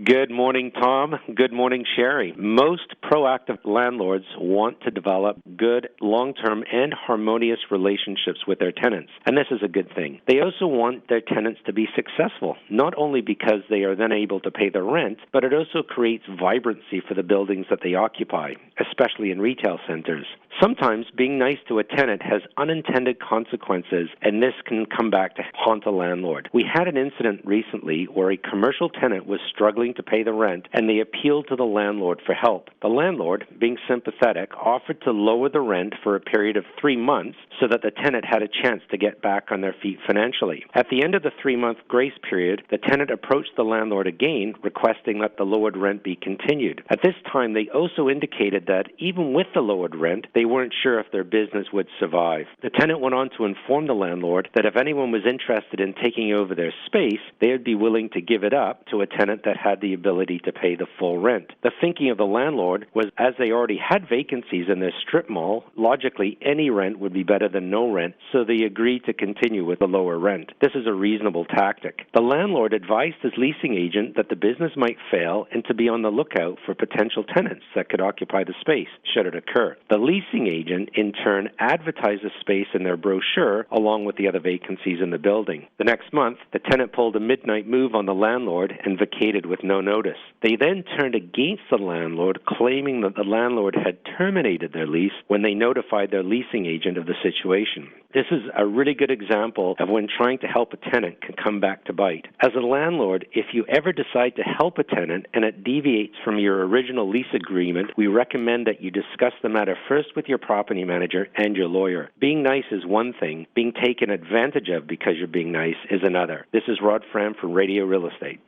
Good morning, Tom. Good morning, Sherry. Most proactive landlords want to develop good, long-term, and harmonious relationships with their tenants, and this is a good thing. They also want their tenants to be successful, not only because they are then able to pay their rent, but it also creates vibrancy for the buildings that they occupy, especially in retail centers. Sometimes being nice to a tenant has unintended consequences, and this can come back to haunt a landlord. We had an incident recently where a commercial tenant was struggling to pay the rent, and they appealed to the landlord for help. The landlord, being sympathetic, offered to lower the rent for a period of 3 months so that the tenant had a chance to get back on their feet financially. At the end of the 3-month grace period, the tenant approached the landlord again, requesting that the lowered rent be continued. At this time, they also indicated that even with the lowered rent, they weren't sure if their business would survive. The tenant went on to inform the landlord that if anyone was interested in taking over their space, they would be willing to give it up to a tenant that had the ability to pay the full rent. The thinking of the landlord was, as they already had vacancies in their strip mall, logically any rent would be better than no rent, so they agreed to continue with the lower rent. This is a reasonable tactic. The landlord advised his leasing agent that the business might fail and to be on the lookout for potential tenants that could occupy the space, should it occur. The leasing agent, in turn, advertised the space in their brochure along with the other vacancies in the building. The next month, the tenant pulled a midnight move on the landlord and vacated with no notice. They then turned against the landlord, claiming that the landlord had terminated their lease when they notified their leasing agent of the situation. This is a really good example of when trying to help a tenant can come back to bite. As a landlord, if you ever decide to help a tenant and it deviates from your original lease agreement, we recommend that you discuss the matter first with your property manager and your lawyer. Being nice is one thing. Being taken advantage of because you're being nice is another. This is Rod Fram from Radio Real Estate.